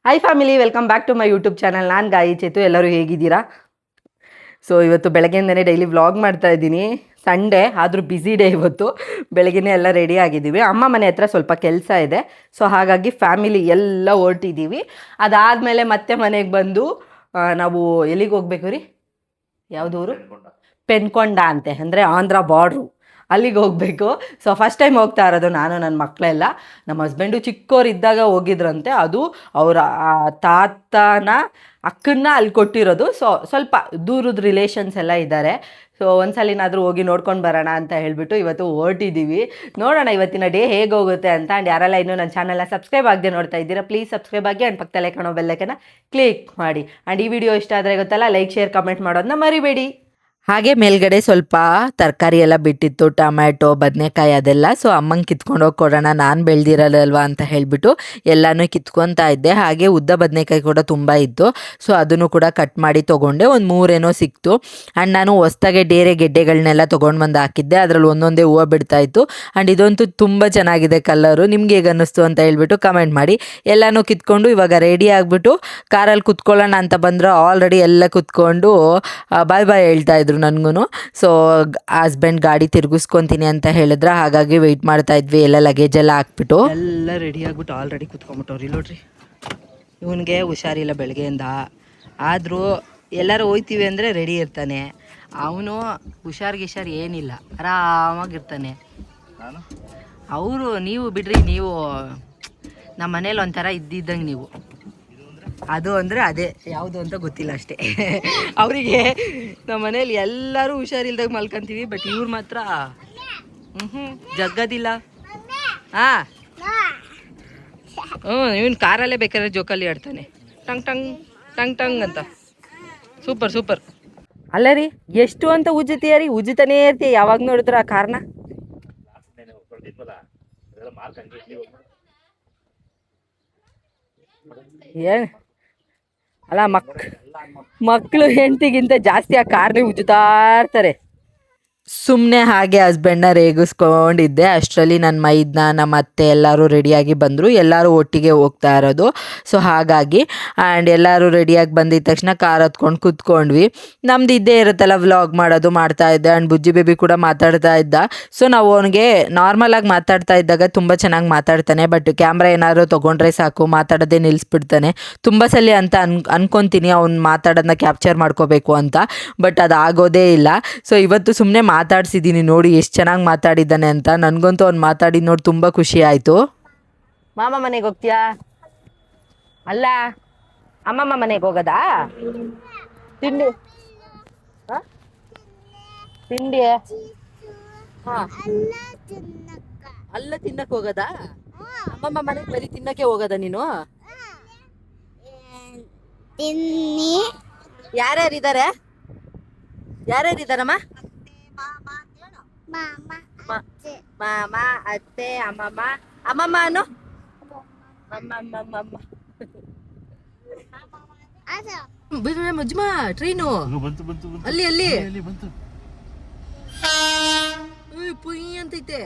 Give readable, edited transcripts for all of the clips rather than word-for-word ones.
Hi family, welcome back to my YouTube channel. ನಾನು ಗಾಯಿ ಚೇತು. ಎಲ್ಲರೂ ಹೇಗಿದ್ದೀರಾ? ಸೊ ಇವತ್ತು ಬೆಳಗ್ಗೆಯಿಂದನೇ ಡೈಲಿ ವ್ಲಾಗ್ ಮಾಡ್ತಾ ಇದ್ದೀನಿ. ಸಂಡೇ ಆದರೂ ಬ್ಯುಸಿ ಡೇ ಇವತ್ತು. ಬೆಳಗ್ಗೆನೇ ಎಲ್ಲ ರೆಡಿ ಆಗಿದ್ದೀವಿ. ಅಮ್ಮ ಮನೆ ಹತ್ರ ಸ್ವಲ್ಪ ಕೆಲಸ ಇದೆ, ಸೊ ಹಾಗಾಗಿ ಫ್ಯಾಮಿಲಿ ಎಲ್ಲ ಹೊರಟಿದ್ದೀವಿ. ಅದಾದಮೇಲೆ ಮತ್ತೆ ಮನೆಗೆ ಬಂದು ನಾವು ಎಲ್ಲಿಗೆ ಹೋಗ್ಬೇಕು ರೀ? ಯಾವುದೂರು? ಪೆನ್ಕೊಂಡ ಅಂತೆ, ಅಂದರೆ ಆಂಧ್ರ ಬಾರ್ಡ್ರು, ಅಲ್ಲಿಗೆ ಹೋಗಬೇಕು. ಸೊ ಫಸ್ಟ್ ಟೈಮ್ ಹೋಗ್ತಾ ಇರೋದು ನಾನು, ನನ್ನ ಮಕ್ಕಳೆಲ್ಲ. ನಮ್ಮ ಹಸ್ಬೆಂಡು ಚಿಕ್ಕವರಿದ್ದಾಗ ಹೋಗಿದ್ರಂತೆ. ಅದು ಅವರ ತಾತನ ಅಕ್ಕನ್ನ ಅಲ್ಲಿ ಕೊಟ್ಟಿರೋದು. ಸೊ ಸ್ವಲ್ಪ ದೂರದ ರಿಲೇಷನ್ಸ್ ಎಲ್ಲ ಇದ್ದಾರೆ. ಸೊ ಒಂದ್ಸಲಿನಾದರೂ ಹೋಗಿ ನೋಡ್ಕೊಂಡು ಬರೋಣ ಅಂತ ಹೇಳಿಬಿಟ್ಟು ಇವತ್ತು ಹೊರಟಿದ್ದೀವಿ. ನೋಡೋಣ ಇವತ್ತಿನ ಡೇ ಹೇಗೆ ಹೋಗುತ್ತೆ ಅಂತ. ಆ್ಯಂಡ್ ಯಾರೆಲ್ಲ ಇನ್ನೂ ನನ್ನ ಚಾನಲ್ನ ಸಬ್ಸ್ಕ್ರೈಬ್ ಆಗದೆ ನೋಡ್ತಾ ಇದ್ದೀರಾ, ಪ್ಲೀಸ್ ಸಬ್ಸ್ಕ್ರೈಬ್ ಆಗಿ ಆ್ಯಂಡ್ ಪಕ್ಕದಲ್ಲೇ ಕಾಣೋ ಬೆಲ್ಲೈಕನ್ನ ಕ್ಲಿಕ್ ಮಾಡಿ. ಆ್ಯಂಡ್ ಈ ವಿಡಿಯೋ ಇಷ್ಟ ಆದರೆ ಗೊತ್ತಲ್ಲ, ಲೈಕ್ ಶೇರ್ ಕಮೆಂಟ್ ಮಾಡೋದನ್ನ ಮರಿಬೇಡಿ. ಹಾಗೆ ಮೇಲ್ಗಡೆ ಸ್ವಲ್ಪ ತರಕಾರಿ ಎಲ್ಲ ಬಿಟ್ಟಿತ್ತು, ಟೊಮ್ಯಾಟೊ ಬದನೆಕಾಯಿ ಅದೆಲ್ಲ. ಸೊ ಅಮ್ಮಂಗೆ ಕಿತ್ಕೊಂಡು ಹೋಗಿ ಕೊಡೋಣ, ನಾನು ಬೆಳೆದಿರಲ್ವಾ ಅಂತ ಹೇಳಿಬಿಟ್ಟು ಎಲ್ಲನೂ ಕಿತ್ಕೊತಾ ಇದ್ದೆ. ಹಾಗೆ ಉದ್ದ ಬದನೆಕಾಯಿ ಕೂಡ ತುಂಬ ಇತ್ತು, ಸೊ ಅದನ್ನು ಕೂಡ ಕಟ್ ಮಾಡಿ ತೊಗೊಂಡೆ. ಒಂದು 3 ಏನೋ ಸಿಕ್ತು. ಆ್ಯಂಡ್ ನಾನು ಹೊಸ್ದಾಗೆ ಡೇರೆ ಗೆಡ್ಡೆಗಳನ್ನೆಲ್ಲ ತೊಗೊಂಡು ಬಂದು ಹಾಕಿದ್ದೆ. ಅದರಲ್ಲಿ ಒಂದೊಂದೇ ಹೂವು ಬಿಡ್ತಾಯಿತ್ತು. ಆ್ಯಂಡ್ ಇದಂತೂ ತುಂಬ ಚೆನ್ನಾಗಿದೆ ಕಲರು. ನಿಮ್ಗೆ ಹೇಗೆ ಅನ್ನಿಸ್ತು ಅಂತ ಹೇಳ್ಬಿಟ್ಟು ಕಮೆಂಟ್ ಮಾಡಿ. ಎಲ್ಲನೂ ಕಿತ್ಕೊಂಡು ಇವಾಗ ರೆಡಿ ಆಗಿಬಿಟ್ಟು ಕಾರಲ್ಲಿ ಕುತ್ಕೊಳ್ಳೋಣ ಅಂತ ಬಂದರು. ಆಲ್ರೆಡಿ ಎಲ್ಲ ಕುತ್ಕೊಂಡು ಬಾಯ್ ಬಾಯ್ ಹೇಳ್ತಾಯಿದ್ರು ನನಗೂ. ಸೊ ಹಸ್ಬೆಂಡ್ ಗಾಡಿ ತಿರುಗಿಸ್ಕೊತೀನಿ ಅಂತ ಹೇಳಿದ್ರೆ, ಹಾಗಾಗಿ ವೆಯ್ಟ್ ಮಾಡ್ತಾ ಇದ್ವಿ. ಎಲ್ಲ ಲಗೇಜ್ ಎಲ್ಲ ಹಾಕ್ಬಿಟ್ಟು ಎಲ್ಲ ರೆಡಿ ಆಗ್ಬಿಟ್ಟು ಆಲ್ರೆಡಿ ಕುತ್ಕೊಂಡ್ಬಿಟ್ಟವ್ರಿ. ನೋಡ್ರಿ, ಇವನಿಗೆ ಹುಷಾರಿಲ್ಲ ಬೆಳಗ್ಗೆಯಿಂದ. ಆದರೂ ಎಲ್ಲರೂ ಹೋಯ್ತೀವಿ ಅಂದರೆ ರೆಡಿ ಇರ್ತಾನೆ. ಅವನು ಹುಷಾರು ಏನಿಲ್ಲ, ಆರಾಮಾಗಿರ್ತಾನೆ. ಅವರು ನೀವು ಬಿಡ್ರಿ, ನೀವು ನಮ್ಮ ಮನೇಲಿ ಒಂಥರ ಇದ್ದಿದ್ದಂಗೆ ನೀವು. ಅದು ಅಂದರೆ ಅದೇ ಯಾವುದು ಅಂತ ಗೊತ್ತಿಲ್ಲ ಅಷ್ಟೇ. ಅವರಿಗೆ ನಮ್ಮ ಮನೇಲಿ ಎಲ್ಲರೂ ಹುಷಾರಿಲ್ದಾಗ ಮಲ್ಕೊಂತೀವಿ, ಬಟ್ ಇವ್ರು ಮಾತ್ರ ಜಗ್ಗದಿಲ್ಲ. ಹಾಂ ಇವನು ಕಾರಲ್ಲೇ ಬೇಕಾದ್ರೆ ಜೋಕಲ್ಲಿ ಆಡ್ತಾನೆ, ಟಂಗ್ ಟಂಗ್ ಟಂಗ್ ಟಂಗ್ ಅಂತ. Super super. ಅಲ್ಲ ರೀ, ಎಷ್ಟು ಅಂತ ಉಜ್ಜುತ್ತೀಯ ರೀ? ಉಜ್ಜುತ್ತಾನೇ ಇರ್ತೀಯ ಯಾವಾಗ ನೋಡಿದ್ರೆ ಆ ಕಾರ್ನ. ಏನು ಅಲ್ಲ, ಮಕ್ಕಳು ಹೆಂಡತಿಗಿಂತ ಜಾಸ್ತಿ ಆ ಕಾರ್ನೇ ಉಜ್ಜುತ್ತಾ ಇರ್ತಾರೆ. ಸುಮ್ಮನೆ ಹಾಗೆ ಹಸ್ಬೆಂಡ್ನ ರೇಗಿಸ್ಕೊಂಡಿದ್ದೆ. ಅಷ್ಟರಲ್ಲಿ ನನ್ನ ಮೈದ್ನ ನಮ್ಮ ಅತ್ತೆ ಎಲ್ಲರೂ ರೆಡಿಯಾಗಿ ಬಂದರು. ಎಲ್ಲರೂ ಒಟ್ಟಿಗೆ ಹೋಗ್ತಾ ಇರೋದು. ಸೊ ಹಾಗಾಗಿ ಆ್ಯಂಡ್ ಎಲ್ಲರೂ ರೆಡಿಯಾಗಿ ಬಂದಿದ್ದ ತಕ್ಷಣ ಕಾರ್ ಹತ್ಕೊಂಡು ಕೂತ್ಕೊಂಡ್ವಿ. ನಮ್ದು ಇದ್ದೇ ಇರುತ್ತಲ್ಲ ವ್ಲಾಗ್ ಮಾಡೋದು, ಮಾಡ್ತಾ ಇದ್ದೆ. ಆ್ಯಂಡ್ ಬುಜ್ಜಿ ಬೇಬಿ ಕೂಡ ಮಾತಾಡ್ತಾ ಇದ್ದ. ಸೊ ನಾವು ಅವನಿಗೆ ನಾರ್ಮಲಾಗಿ ಮಾತಾಡ್ತಾ ಇದ್ದಾಗ ತುಂಬ ಚೆನ್ನಾಗಿ ಮಾತಾಡ್ತಾನೆ, ಬಟ್ ಕ್ಯಾಮ್ರಾ ಏನಾದ್ರು ತೊಗೊಂಡ್ರೆ ಸಾಕು ಮಾತಾಡೋದೇ ನಿಲ್ಲಿಸ್ಬಿಡ್ತಾನೆ. ತುಂಬ ಸಲ ಅಂತ ಅನ್ಕೊತೀನಿ ಅವ್ನು ಮಾತಾಡೋದನ್ನ ಕ್ಯಾಪ್ಚರ್ ಮಾಡ್ಕೋಬೇಕು ಅಂತ, ಬಟ್ ಅದು ಆಗೋದೇ ಇಲ್ಲ. ಸೊ ಇವತ್ತು ಸುಮ್ಮನೆ ಮಾತಾಡ್ಸಿದ್ದೀನಿ, ನೋಡಿ ಎಷ್ಟು ಚೆನ್ನಾಗಿ ಮಾತಾಡಿದ್ದಾನೆ ಅಂತ. ನನಗಂತೂ ಅವ್ನು ಮಾತಾಡಿ ನೋಡಿ ತುಂಬ ಖುಷಿ ಆಯಿತು. ಮಾಮ ಮನೆಗೆ ಹೋಗ್ತೀಯಾ? ಅಲ್ಲ, ಅಮ್ಮಮ್ಮ ಮನೆಗೆ ಹೋಗೋದಾ? ತಿಂಡಿ ತಿಂಡಿ ಹಾಂ, ಅಲ್ಲ ತಿನ್ನಕ್ಕೆ ಹೋಗೋದಾ? ಅಮ್ಮಮ್ಮ ಮನೆಗೆ ಬರೀ ತಿನ್ನಕ್ಕೆ ಹೋಗೋದ ನೀನು? ಯಾರ್ಯಾರಿದ್ದಾರೆ? ಯಾರ್ಯಾರಿದ್ದಾರಮ್ಮ? ಮಾಮ, ಅತ್ತೆ, ಅಮ್ಮಮ್ಮ. ಅಮ್ಮಮ್ಮ ಅನ್ನು ಮಜ್ಮಾ ಟ್ರೈನು ಅಲ್ಲಿ ಅಲ್ಲಿ ಪುಯ್ ಅಂತೈತೆ.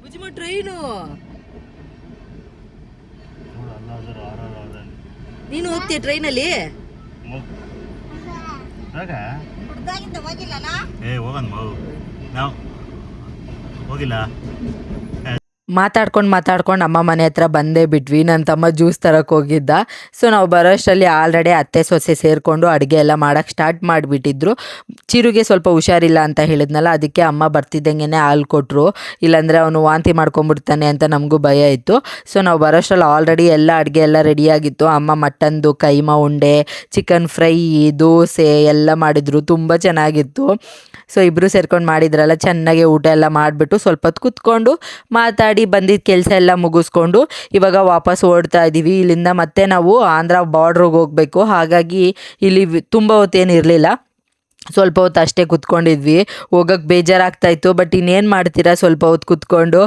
ಮಜ್ಮಾ ಟ್ರೈನು. ನೀನು ಹೋಗ್ತೀಯ ಟ್ರೈನಲ್ಲಿ? ಹೋಗಿಲ್ಲ. ಮಾತಾಡ್ಕೊಂಡು ಅಮ್ಮ ಮನೆ ಹತ್ರ ಬಂದೇ ಬಿಟ್ವಿ. ನನ್ನ ತಮ್ಮ ಜ್ಯೂಸ್ ತರಕ್ಕೆ ಹೋಗಿದ್ದ. ಸೊ ನಾವು ಬರೋಷ್ಟರಲ್ಲಿ ಆಲ್ರೆಡಿ ಅತ್ತೆ ಸೊಸೆ ಸೇರಿಕೊಂಡು ಅಡುಗೆ ಎಲ್ಲ ಮಾಡೋಕ್ಕೆ ಸ್ಟಾರ್ಟ್ ಮಾಡಿಬಿಟ್ಟಿದ್ರು. ಚಿರುಗೆ ಸ್ವಲ್ಪ ಹುಷಾರಿಲ್ಲ ಅಂತ ಹೇಳಿದ್ನಲ್ಲ, ಅದಕ್ಕೆ ಅಮ್ಮ ಬರ್ತಿದ್ದಂಗೆ ಹಾಲು ಕೊಟ್ಟರು, ಇಲ್ಲಾಂದರೆ ಅವನು ವಾಂತಿ ಮಾಡ್ಕೊಂಬಿಡ್ತಾನೆ ಅಂತ ನಮಗೂ ಭಯ ಇತ್ತು. ಸೊ ನಾವು ಬರೋಷ್ಟರಲ್ಲಿ ಆಲ್ರೆಡಿ ಎಲ್ಲ ಅಡುಗೆ ಎಲ್ಲ ರೆಡಿಯಾಗಿತ್ತು. ಅಮ್ಮ ಮಟನ್ದು ಕೈಮಾ ಉಂಡೆ, ಚಿಕನ್ ಫ್ರೈ, ದೋಸೆ ಎಲ್ಲ ಮಾಡಿದರು, ತುಂಬ ಚೆನ್ನಾಗಿತ್ತು. ಸೊ ಇಬ್ಬರು ಸೇರ್ಕೊಂಡು ಮಾಡಿದ್ರಲ್ಲ, ಚೆನ್ನಾಗಿ ಊಟ ಎಲ್ಲ ಮಾಡಿಬಿಟ್ಟು ಸ್ವಲ್ಪ ಹೊತ್ತು ಕೂತ್ಕೊಂಡು ಮಾತಾಡಿ ಬಂದಿದ್ದ ಕೆಲಸ ಎಲ್ಲ ಮುಗಿಸ್ಕೊಂಡು ಇವಾಗ ವಾಪಸ್ ಓಡ್ತಾ ಇದ್ದೀವಿ. ಇಲ್ಲಿಂದ ಮತ್ತೆ ನಾವು ಆಂಧ್ರ ಬಾರ್ಡ್ರಿಗೆ ಹೋಗಬೇಕು. ಹಾಗಾಗಿ ಇಲ್ಲಿ ತುಂಬ ಹೊತ್ತೇನು ಇರಲಿಲ್ಲ. ಸ್ವಲ್ಪ ಹೊತ್ತು ಅಷ್ಟೇ ಕುತ್ಕೊಂಡಿದ್ವಿ. ಹೋಗೋಕ್ಕೆ ಬೇಜಾರಾಗ್ತಾಯಿತ್ತು, ಬಟ್ ಇನ್ನೇನು ಮಾಡ್ತೀರಾ, ಸ್ವಲ್ಪ ಹೊತ್ತು ಕುತ್ಕೊಂಡು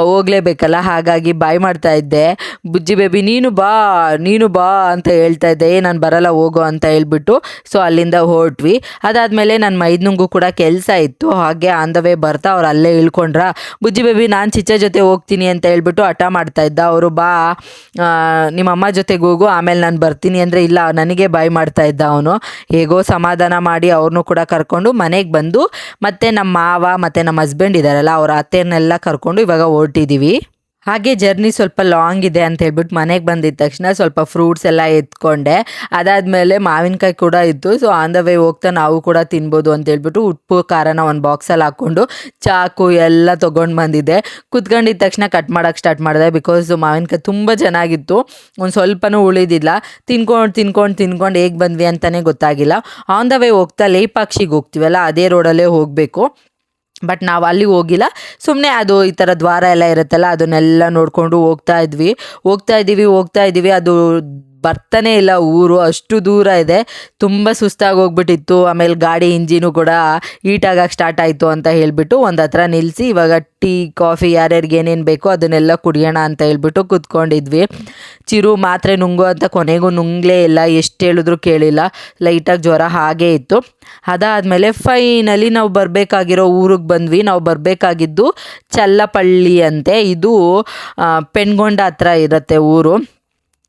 ಹೋಗಲೇಬೇಕಲ್ಲ. ಹಾಗಾಗಿ ಬಾಯ್ ಮಾಡ್ತಾಯಿದ್ದೆ, ಬುಜ್ಜಿ ಬೇಬಿ ನೀನು ಬಾ ಅಂತ ಹೇಳ್ತಾ ಇದ್ದೆ. ನಾನು ಬರಲ್ಲ ಹೋಗೋ ಅಂತ ಹೇಳ್ಬಿಟ್ಟು ಸೊ ಅಲ್ಲಿಂದ ಹೊರಟ್ವಿ. ಅದಾದಮೇಲೆ ನನ್ನ ಮೈದ್ನಂಗೂ ಕೂಡ ಕೆಲಸ ಇತ್ತು, ಹಾಗೆ ಆನ್ ದ ವೇ ಬರ್ತಾ ಅವ್ರು ಅಲ್ಲೇ ಇಳ್ಕೊಂಡ್ರ. ಬುಜ್ಜಿ ಬೇಬಿ ನಾನು ಚಿಚ್ಚ ಜೊತೆ ಹೋಗ್ತೀನಿ ಅಂತ ಹೇಳ್ಬಿಟ್ಟು ಹಠ ಮಾಡ್ತಾಯಿದ್ದ. ಅವರು ಬಾ ನಿಮ್ಮ ಅಮ್ಮ ಜೊತೆಗೆ ಹೋಗು, ಆಮೇಲೆ ನಾನು ಬರ್ತೀನಿ ಅಂದರೆ ಇಲ್ಲ ನನಗೆ ಬಾಯ್ ಮಾಡ್ತಾಯಿದ್ದ ಅವನು. ಹೇಗೋ ಸಮಾಧಾನ ಮಾಡಿ ಅವ್ರನ್ನೂ ಕೂಡ ಕರ್ಕೊಂಡು ಮನೆಗೆ ಬಂದು ಮತ್ತೆ ನಮ್ಮ ಮಾವ ಮತ್ತು ನಮ್ಮ ಹಸ್ಬೆಂಡ್ ಇದ್ದಾರಲ್ಲ ಅವ್ರ ಅತ್ತೆಯನ್ನೆಲ್ಲ ಕರ್ಕೊಂಡು ಇವಾಗ ಹೊರಟಿದ್ದೀವಿ. ಹಾಗೆ ಜರ್ನಿ ಸ್ವಲ್ಪ ಲಾಂಗ್ ಇದೆ ಅಂತ ಹೇಳ್ಬಿಟ್ಟು ಮನೆಗೆ ಬಂದಿದ್ದ ತಕ್ಷಣ ಸ್ವಲ್ಪ ಫ್ರೂಟ್ಸ್ ಎಲ್ಲ ಎತ್ಕೊಂಡೆ. ಅದಾದಮೇಲೆ ಮಾವಿನಕಾಯಿ ಕೂಡ ಇತ್ತು. ಸೊ ಆನ್ ದ ವೇ ಹೋಗ್ತಾ ನಾವು ಕೂಡ ತಿನ್ಬೋದು ಅಂತ ಹೇಳ್ಬಿಟ್ಟು ಉಪ್ಪು ಖಾರನ ಒಂದು ಬಾಕ್ಸಲ್ಲಿ ಹಾಕ್ಕೊಂಡು ಚಾಕು ಎಲ್ಲ ತೊಗೊಂಡು ಬಂದಿದ್ದೆ. ಕುತ್ಕೊಂಡಿದ್ದ ತಕ್ಷಣ ಕಟ್ ಮಾಡೋಕ್ಕೆ ಸ್ಟಾರ್ಟ್ ಮಾಡಿದೆ, ಬಿಕಾಸ್ ಮಾವಿನಕಾಯಿ ತುಂಬ ಚೆನ್ನಾಗಿತ್ತು, ಒಂದು ಸ್ವಲ್ಪನೂ ಉಳಿದಿಲ್ಲ. ತಿನ್ಕೊಂಡು ಹೇಗೆ ಬಂದ್ವಿ ಅಂತಲೇ ಗೊತ್ತಾಗಿಲ್ಲ. ಆನ್ ದ ವೇ ಹೋಗ್ತಾ ಲೇಪಾಕ್ಷಿಗೆ ಹೋಗ್ತೀವಲ್ಲ ಅದೇ ರೋಡಲ್ಲೇ ಹೋಗಬೇಕು, ಬಟ್ ನಾವು ಅಲ್ಲಿ ಹೋಗಿಲ್ಲ. ಸುಮ್ಮನೆ ಅದು ಈ ಥರ ದ್ವಾರ ಎಲ್ಲ ಇರುತ್ತಲ್ಲ ಅದನ್ನೆಲ್ಲ ನೋಡಿಕೊಂಡು ಹೋಗ್ತಾ ಇದ್ದೀವಿ. ಅದು ಬರ್ತಾನೆ ಇಲ್ಲ, ಊರು ಅಷ್ಟು ದೂರ ಇದೆ. ತುಂಬ ಸುಸ್ತಾಗಿ ಹೋಗ್ಬಿಟ್ಟಿತ್ತು. ಆಮೇಲೆ ಗಾಡಿ ಇಂಜಿನು ಕೂಡ ಹೀಟಾಗಕ್ಕೆ ಸ್ಟಾರ್ಟ್ ಆಯಿತು ಅಂತ ಹೇಳಿಬಿಟ್ಟು ಒಂದು ಹತ್ರ ನಿಲ್ಲಿಸಿ ಇವಾಗ ಟೀ ಕಾಫಿ ಯಾರ್ಯಾರಿಗೆ ಏನೇನು ಬೇಕೋ ಅದನ್ನೆಲ್ಲ ಕುಡಿಯೋಣ ಅಂತ ಹೇಳ್ಬಿಟ್ಟು ಕೂತ್ಕೊಂಡಿದ್ವಿ. ಚಿರು ಮಾತ್ರೆ ನುಂಗು ಅಂತ ಕೊನೆಗೂ ನುಂಗ್ಲೇ ಇಲ್ಲ, ಎಷ್ಟು ಹೇಳಿದ್ರು ಕೇಳಿಲ್ಲ, ಲೈಟಾಗಿ ಜ್ವರ ಹಾಗೇ ಇತ್ತು. ಅದಾದಮೇಲೆ ಫೈನಲಿ ನಾವು ಬರಬೇಕಾಗಿರೋ ಊರಿಗೆ ಬಂದ್ವಿ. ನಾವು ಬರಬೇಕಾಗಿದ್ದು ಚಲ್ಲಪಳ್ಳಿ ಅಂತೆ, ಇದು ಪೆನ್ಗೊಂಡ ಹತ್ರ ಇರುತ್ತೆ ಊರು.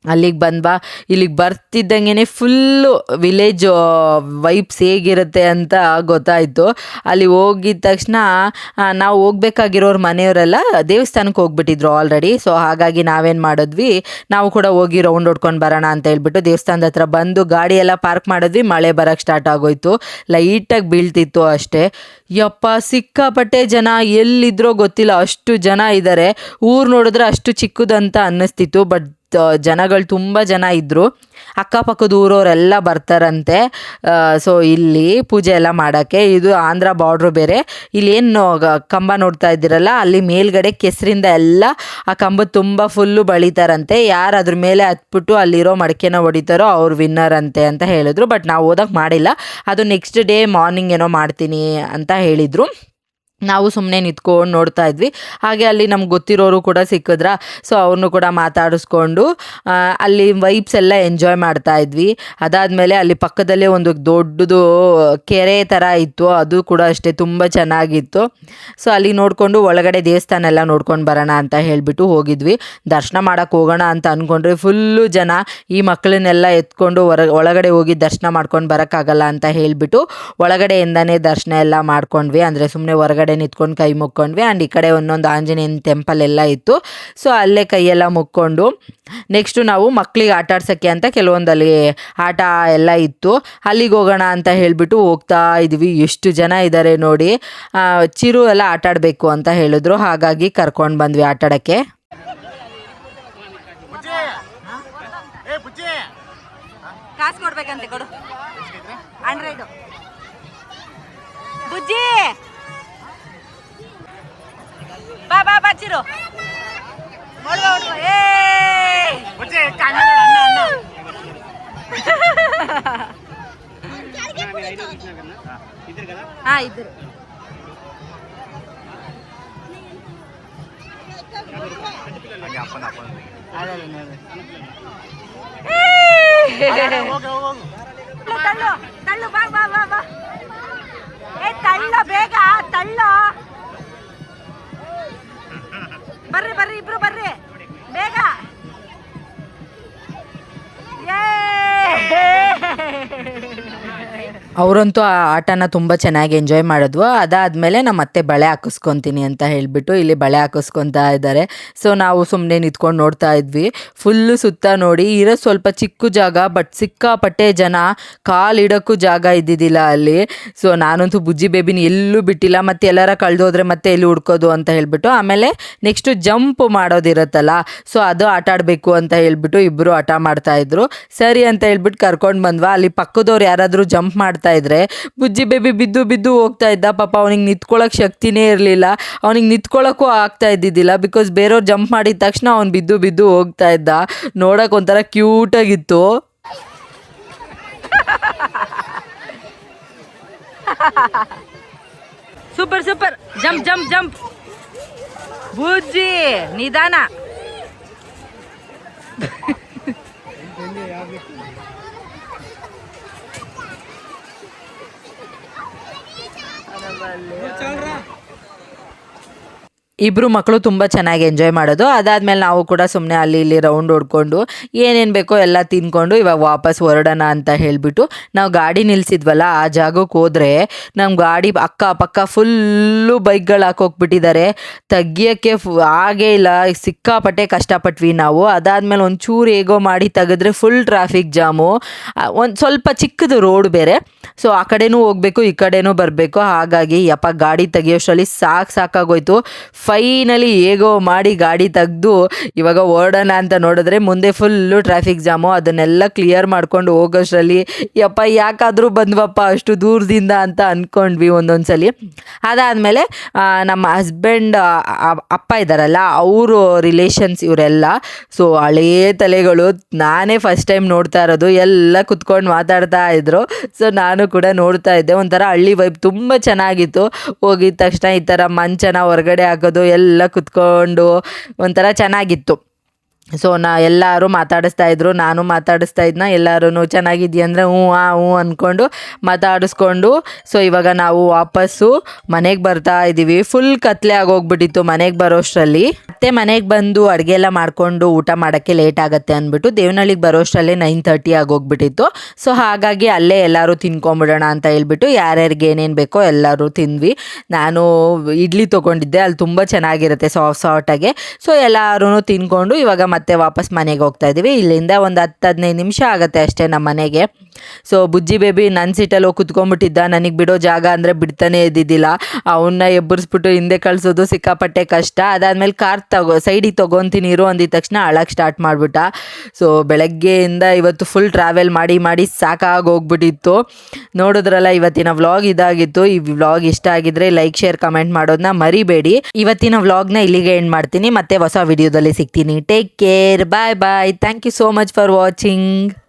ಅಲ್ಲಿಗೆ ಬಂದ್ವಾ. ಇಲ್ಲಿಗೆ ಬರ್ತಿದ್ದಂಗೆ ಫುಲ್ಲು ವಿಲೇಜ್ ವೈಬ್ಸ್ ಹೇಗಿರುತ್ತೆ ಅಂತ ಗೊತ್ತಾಯಿತು. ಅಲ್ಲಿ ಹೋಗಿದ ತಕ್ಷಣ ನಾವು ಹೋಗ್ಬೇಕಾಗಿರೋರು ಮನೆಯವರೆಲ್ಲ ದೇವಸ್ಥಾನಕ್ಕೆ ಹೋಗ್ಬಿಟ್ಟಿದ್ರು ಆಲ್ರೆಡಿ. ಸೊ ಹಾಗಾಗಿ ನಾವೇನು ಮಾಡಿದ್ವಿ, ನಾವು ಕೂಡ ಹೋಗಿ ರೌಂಡ್ ಹೊಡ್ಕೊಂಡು ಬರೋಣ ಅಂತ ಹೇಳ್ಬಿಟ್ಟು ದೇವಸ್ಥಾನದ ಹತ್ರ ಬಂದು ಗಾಡಿ ಎಲ್ಲ ಪಾರ್ಕ್ ಮಾಡಿದ್ವಿ. ಮಳೆ ಬರೋಕ್ಕೆ ಸ್ಟಾರ್ಟ್ ಆಗೋಯ್ತು, ಲೈಟಾಗಿ ಬೀಳ್ತಿತ್ತು ಅಷ್ಟೇ. ಯಪ್ಪ ಸಿಕ್ಕಾಪಟ್ಟೆ ಜನ, ಎಲ್ಲಿದ್ರೋ ಗೊತ್ತಿಲ್ಲ ಅಷ್ಟು ಜನ ಇದ್ದಾರೆ. ಊರು ನೋಡಿದ್ರೆ ಅಷ್ಟು ಚಿಕ್ಕದಂತ ಅನ್ನಿಸ್ತಿತ್ತು, ಬಟ್ ಜನಗಳು ತುಂಬ ಜನ ಇದ್ದರು. ಅಕ್ಕಪಕ್ಕದ ಊರವರೆಲ್ಲ ಬರ್ತಾರಂತೆ. ಸೊ ಇಲ್ಲಿ ಪೂಜೆ ಎಲ್ಲ ಮಾಡೋಕ್ಕೆ. ಇದು ಆಂಧ್ರ ಬಾರ್ಡ್ರು ಬೇರೆ. ಇಲ್ಲೇನು ಕಂಬ ನೋಡ್ತಾ ಇದ್ದೀರಲ್ಲ ಅಲ್ಲಿ ಮೇಲ್ಗಡೆ ಕೆಸರಿಂದ ಎಲ್ಲ ಆ ಕಂಬದ ತುಂಬ ಫುಲ್ಲು ಬಳಿತಾರಂತೆ. ಯಾರು ಅದ್ರ ಮೇಲೆ ಹತ್ಬಿಟ್ಟು ಅಲ್ಲಿರೋ ಮಡಿಕೆನ ಹೊಡಿತಾರೋ ಅವ್ರು ವಿನ್ನರ್ ಅಂತೆ ಅಂತ ಹೇಳಿದ್ರು. ಬಟ್ ನಾವು ಓದೋಕ್ಕೆ ಮಾಡಿಲ್ಲ, ಅದು ನೆಕ್ಸ್ಟ್ ಡೇ ಮಾರ್ನಿಂಗ್ ಏನೋ ಮಾಡ್ತೀನಿ ಅಂತ ಹೇಳಿದರು. ನಾವು ಸುಮ್ಮನೆ ನಿಂತ್ಕೊಂಡು ನೋಡ್ತಾ ಇದ್ವಿ. ಹಾಗೆ ಅಲ್ಲಿ ನಮ್ಗೆ ಗೊತ್ತಿರೋರು ಕೂಡ ಸಿಕ್ಕಿದ್ರ. ಸೊ ಅವ್ರನ್ನೂ ಕೂಡ ಮಾತಾಡಿಸ್ಕೊಂಡು ಅಲ್ಲಿ ವೈಬ್ಸ್ ಎಲ್ಲ ಎಂಜಾಯ್ ಮಾಡ್ತಾ ಇದ್ವಿ. ಅದಾದಮೇಲೆ ಅಲ್ಲಿ ಪಕ್ಕದಲ್ಲೇ ಒಂದು ದೊಡ್ಡದು ಕೆರೆ ಥರ ಇತ್ತು, ಅದು ಕೂಡ ಅಷ್ಟೇ ತುಂಬ ಚೆನ್ನಾಗಿತ್ತು. ಸೊ ಅಲ್ಲಿ ನೋಡಿಕೊಂಡು ಒಳಗಡೆ ದೇವಸ್ಥಾನ ಎಲ್ಲ ನೋಡ್ಕೊಂಡು ಬರೋಣ ಅಂತ ಹೇಳಿಬಿಟ್ಟು ಹೋಗಿದ್ವಿ. ದರ್ಶನ ಮಾಡೋಕ್ಕೆ ಹೋಗೋಣ ಅಂತ ಅಂದ್ಕೊಂಡ್ರೆ ಫುಲ್ಲು ಜನ. ಈ ಮಕ್ಕಳನ್ನೆಲ್ಲ ಎತ್ಕೊಂಡು ಒಳಗಡೆ ಹೋಗಿ ದರ್ಶನ ಮಾಡ್ಕೊಂಡು ಬರೋಕ್ಕಾಗಲ್ಲ ಅಂತ ಹೇಳಿಬಿಟ್ಟು ಒಳಗಡೆಯಿಂದನೇ ದರ್ಶನ ಎಲ್ಲ ಮಾಡ್ಕೊಂಡ್ವಿ. ಅಂದರೆ ಸುಮ್ಮನೆ ಹೊರಗಡೆ ನಿಂತ್ಕೊಂಡು ಕೈ ಮುಕ್ಕೊಂಡ್ವಿ. ಆ್ಯಂಡ್ ಈ ಕಡೆ ಒಂದೊಂದು ಆಂಜನೇಯನ ಟೆಂಪಲ್ ಎಲ್ಲ ಇತ್ತು. ಸೊ ಅಲ್ಲೇ ಕೈಯೆಲ್ಲ ಮುಕ್ಕೊಂಡು ನೆಕ್ಸ್ಟು ನಾವು ಮಕ್ಕಳಿಗೆ ಆಟ ಆಡ್ಸೋಕ್ಕೆ ಅಂತ ಕೆಲವೊಂದಲ್ಲಿ ಆಟ ಎಲ್ಲ ಇತ್ತು, ಅಲ್ಲಿಗೆ ಹೋಗೋಣ ಅಂತ ಹೇಳಿಬಿಟ್ಟು ಹೋಗ್ತಾ ಇದ್ವಿ. ಎಷ್ಟು ಜನ ಇದ್ದಾರೆ ನೋಡಿ. ಚಿರು ಎಲ್ಲ ಆಟ ಆಡಬೇಕು ಅಂತ ಹೇಳಿದ್ರು, ಹಾಗಾಗಿ ಕರ್ಕೊಂಡು ಬಂದ್ವಿ ಆಟ ಆಡೋಕ್ಕೆ. ಕಾಸು ಕೊಡ್ಬೇಕಂತೆ, ಕೊಡು 100 ಬುಜ್ಜಿ. ಬಾ ಚಿರು ಇದ್ರು. ತಳ್ಳು ಬಾ ತಳ್ಳ ಬೇಗ ತಳ್ಳು. ಬರ್ರಿ ಇಬ್ರು ಬರ್ರಿ ಬೇಗ. ಅವರಂತೂ ಆ ಆಟನ ತುಂಬ ಚೆನ್ನಾಗಿ ಎಂಜಾಯ್ ಮಾಡಿದ್ವು. ಅದಾದಮೇಲೆ ನಮ್ಮ ಅತ್ತೆ ಬಳೆ ಹಾಕಿಸ್ಕೊತೀನಿ ಅಂತ ಹೇಳಿಬಿಟ್ಟು ಇಲ್ಲಿ ಬಳೆ ಹಾಕಿಸ್ಕೊತಾ ಇದ್ದಾರೆ. ಸೊ ನಾವು ಸುಮ್ಮನೆ ನಿಂತ್ಕೊಂಡು ನೋಡ್ತಾ ಇದ್ವಿ. ಫುಲ್ಲು ಸುತ್ತ ನೋಡಿ, ಇರೋ ಸ್ವಲ್ಪ ಚಿಕ್ಕ ಜಾಗ, ಬಟ್ ಸಿಕ್ಕಾಪಟ್ಟೆ ಜನ, ಕಾಲಿಡೋಕ್ಕೂ ಜಾಗ ಇದ್ದಿದ್ದಿಲ್ಲ ಅಲ್ಲಿ. ಸೊ ನಾನಂತೂ ಬುಜ್ಜಿ ಬೇಬಿನ ಎಲ್ಲೂ ಬಿಟ್ಟಿಲ್ಲ, ಮತ್ತು ಎಲ್ಲರ ಕಳೆದೋದ್ರೆ ಮತ್ತೆ ಎಲ್ಲಿ ಹುಡ್ಕೋದು ಅಂತ ಹೇಳಿಬಿಟ್ಟು. ಆಮೇಲೆ ನೆಕ್ಸ್ಟು ಜಂಪ್ ಮಾಡೋದಿರುತ್ತಲ್ಲ, ಸೊ ಅದು ಆಟ ಆಡಬೇಕು ಅಂತ ಹೇಳ್ಬಿಟ್ಟು ಇಬ್ಬರು ಆಟ ಮಾಡ್ತಾಯಿದ್ರು. ಸರಿ ಅಂತ ಹೇಳ್ಬಿಟ್ಟು ಕರ್ಕೊಂಡು ಬಂದ್ವಾ. ಅಲ್ಲಿ ಪಕ್ಕದವ್ರು ಯಾರಾದರೂ ಜಂಪ್ ಮಾಡ್ತಾ ಇದ್ರೆ ಬುಜ್ಜಿ ಬೇಬಿ ಬಿದ್ದು ಹೋಗ್ತಾ ಇದ್ದ. ಪಾಪ ಅವನಿಗೆ ನಿಂತ್ಕೊಳ್ಳೋಕೆ ಶಕ್ತಿನೇ ಇರಲಿಲ್ಲ, ಅವನಿಗೆ ನಿಂತ್ಕೊಳ್ಳೋಕ್ಕೂ ಆಗ್ತಾ ಇದ್ದಿದ್ದಿಲ್ಲ. ಬಿಕಾಸ್ ಬೇರೆಯವ್ರು ಜಂಪ್ ಮಾಡಿದ ತಕ್ಷಣ ಅವ್ನು ಬಿದ್ದು ಹೋಗ್ತಾ ಇದ್ದ. ನೋಡೋಕೆ ಒಂಥರ ಕ್ಯೂಟಾಗಿತ್ತು. Super super jump jump jump ಬುಜ್ಜಿ ನಿಧಾನ ಇಬ್ಬರು ಮಕ್ಕಳು ತುಂಬ ಚೆನ್ನಾಗಿ ಎಂಜಾಯ್ ಮಾಡೋದು. ಅದಾದಮೇಲೆ ನಾವು ಕೂಡ ಸುಮ್ಮನೆ ಅಲ್ಲಿ ಇಲ್ಲಿ ರೌಂಡ್ ಹೊಡ್ಕೊಂಡು ಏನೇನು ಬೇಕೋ ಎಲ್ಲ ತಿನ್ಕೊಂಡು ಇವಾಗ ವಾಪಸ್ ಹೊರಡೋಣ ಅಂತ ಹೇಳಿಬಿಟ್ಟು ನಾವು ಗಾಡಿ ನಿಲ್ಲಿಸಿದ್ವಲ್ಲ ಆ ಜಾಗಕ್ಕೆ ಹೋದರೆ ನಮ್ಮ ಗಾಡಿ ಅಕ್ಕಪಕ್ಕ ಫುಲ್ಲು ಬೈಕ್ಗಳು ಹಾಕೋಗ್ಬಿಟ್ಟಿದ್ದಾರೆ. ತೆಗಿಯೋಕ್ಕೆ ಆಗೇ ಇಲ್ಲ, ಸಿಕ್ಕಾಪಟ್ಟೆ ಕಷ್ಟಪಟ್ವಿ ನಾವು. ಅದಾದಮೇಲೆ ಒಂಚೂರು ಹೇಗೋ ಮಾಡಿ ತೆಗೆದ್ರೆ ಫುಲ್ ಟ್ರಾಫಿಕ್ ಜಾಮು. ಒಂದು ಸ್ವಲ್ಪ ಚಿಕ್ಕದು ರೋಡ್ ಬೇರೆ, ಸೊ ಆ ಕಡೆನೂ ಹೋಗಬೇಕು ಈ ಕಡೆನೂ ಬರಬೇಕು. ಹಾಗಾಗಿ ಯಪ್ಪ ಗಾಡಿ ತೆಗಿಯೋಷ್ಟರಲ್ಲಿ ಸಾಕಾಗೋಯ್ತು. ಫೈನಲಿ ಹೇಗೋ ಮಾಡಿ ಗಾಡಿ ತೆಗೆದು ಇವಾಗ ಹೊರಡೋಣ ಅಂತ ನೋಡಿದ್ರೆ ಮುಂದೆ ಫುಲ್ಲು ಟ್ರಾಫಿಕ್ ಜಾಮು. ಅದನ್ನೆಲ್ಲ ಕ್ಲಿಯರ್ ಮಾಡ್ಕೊಂಡು ಹೋಗೋಷ್ಟರಲ್ಲಿ ಯಪ್ಪ ಯಾಕಾದರೂ ಬಂದ್ವಪ್ಪ ಅಷ್ಟು ದೂರದಿಂದ ಅಂತ ಅಂದ್ಕೊಂಡ್ವಿ ಒಂದೊಂದು ಸಲ. ಅದಾದಮೇಲೆ ನಮ್ಮ ಹಸ್ಬೆಂಡ್ ಅಪ್ಪ ಇದ್ದಾರಲ್ಲ ಅವರು ರಿಲೇಷನ್ಸ್ ಇವರೆಲ್ಲ, ಸೊ ಹಳೇ ತಲೆಗಳು. ನಾನೇ ಫಸ್ಟ್ ಟೈಮ್ ನೋಡ್ತಾ ಇರೋದು, ಎಲ್ಲ ಕುತ್ಕೊಂಡು ಮಾತಾಡ್ತಾ ಇದ್ರು. ಸೊ ನಾನು ಕೂಡ ನೋಡ್ತಾ ಇದ್ದೆ. ಒಂಥರ ಹಳ್ಳಿ ವೈಬ್ ತುಂಬ ಚೆನ್ನಾಗಿತ್ತು. ಹೋಗಿದ ತಕ್ಷಣ ಈ ಥರ ಮಂಚನ ಹೊರಗಡೆ ಹಾಕೋದು ಎಲ್ಲ ಕುತ್ಕೊಂಡು ಒಂಥರ ಚೆನ್ನಾಗಿತ್ತು. ಸೊ ಎಲ್ಲರೂ ಮಾತಾಡಿಸ್ತಾ ಇದ್ರು, ನಾನು ಮಾತಾಡಿಸ್ತಾ ಇದ್ನ. ಎಲ್ಲರೂ ಚೆನ್ನಾಗಿದ್ದೀಯ ಅಂದರೆ ಹ್ಞೂ ಅಂದ್ಕೊಂಡು ಮಾತಾಡಿಸ್ಕೊಂಡು ಸೊ ಇವಾಗ ನಾವು ವಾಪಸ್ಸು ಮನೆಗೆ ಬರ್ತಾ ಇದ್ದೀವಿ. ಫುಲ್ ಕತ್ಲೆ ಆಗೋಗ್ಬಿಟ್ಟಿತ್ತು ಮನೆಗೆ ಬರೋಷ್ಟರಲ್ಲಿ. ಮತ್ತೆ ಮನೆಗೆ ಬಂದು ಅಡುಗೆ ಎಲ್ಲ ಮಾಡಿಕೊಂಡು ಊಟ ಮಾಡೋಕ್ಕೆ ಲೇಟ್ ಆಗುತ್ತೆ ಅಂದ್ಬಿಟ್ಟು ದೇವನಹಳ್ಳಿಗೆ ಬರೋಷ್ಟರಲ್ಲೇ 9:30 ಆಗೋಗ್ಬಿಟ್ಟಿತ್ತು. ಸೊ ಹಾಗಾಗಿ ಅಲ್ಲೇ ಎಲ್ಲರೂ ತಿನ್ಕೊಂಬಿಡೋಣ ಅಂತ ಹೇಳ್ಬಿಟ್ಟು ಯಾರ್ಯಾರಿಗೆ ಏನೇನು ಬೇಕೋ ಎಲ್ಲರೂ ತಿಂದ್ವಿ. ನಾನು ಇಡ್ಲಿ ತೊಗೊಂಡಿದ್ದೆ, ಅಲ್ಲಿ ತುಂಬ ಚೆನ್ನಾಗಿರುತ್ತೆ ಸಾಫ್ಟಾಗೆ. ಸೊ ಎಲ್ಲರೂ ತಿನ್ಕೊಂಡು ಇವಾಗ ಮತ್ತೆ ವಾಪಸ್ ಮನೆಗೆ ಹೋಗ್ತಾ ಇದ್ದೀವಿ. ಇಲ್ಲಿಂದ ಒಂದು 10-15 ನಿಮಿಷ ಆಗುತ್ತೆ ಅಷ್ಟೇ ನಮ್ಮ ಮನೆಗೆ. ಸೊ ಬುಜ್ಜಿ ಬೇಬಿ ನನ್ನ ಸೀಟಲ್ಲಿ ಹೋಗಿ ಕುತ್ಕೊಂಡ್ಬಿಟ್ಟಿದ್ದ. ನನಗೆ ಬಿಡೋ ಜಾಗ ಅಂದರೆ ಬಿಡ್ತಾನೆ ಇದ್ದಿದ್ದಿಲ್ಲ. ಅವನ್ನ ಎಬ್ಬರಿಸ್ಬಿಟ್ಟು ಹಿಂದೆ ಕಳಿಸೋದು ಸಿಕ್ಕಾಪಟ್ಟೆ ಕಷ್ಟ. ಅದಾದಮೇಲೆ ಕಾರ್ ಸೈಡಿಗೆ ತೊಗೊತೀನಿ ಇರು ಅಂದಿದ ತಕ್ಷಣ ಅಳಕ್ಕೆ ಸ್ಟಾರ್ಟ್ ಮಾಡಿಬಿಟ್ಟ. ಸೊ ಬೆಳಗ್ಗೆಯಿಂದ ಇವತ್ತು ಫುಲ್ ಟ್ರಾವೆಲ್ ಮಾಡಿ ಸಾಕಾಗಿ ಹೋಗ್ಬಿಟ್ಟಿತ್ತು. ನೋಡಿದ್ರಲ್ಲ ಇವತ್ತಿನ ವ್ಲಾಗ್ ಇದಾಗಿತ್ತು. ಈ ವ್ಲಾಗ್ ಇಷ್ಟ ಆಗಿದ್ರೆ ಲೈಕ್ ಶೇರ್ ಕಮೆಂಟ್ ಮಾಡೋದನ್ನ ಮರಿಬೇಡಿ. ಇವತ್ತಿನ ವ್ಲಾಗ್ನ ಇಲ್ಲಿಗೆ ಎಂಡ್ ಮಾಡ್ತೀನಿ. ಮತ್ತೆ ಹೊಸ ವಿಡಿಯೋದಲ್ಲಿ ಸಿಗ್ತೀನಿ. Take care, bye bye. Thank you so much for watching.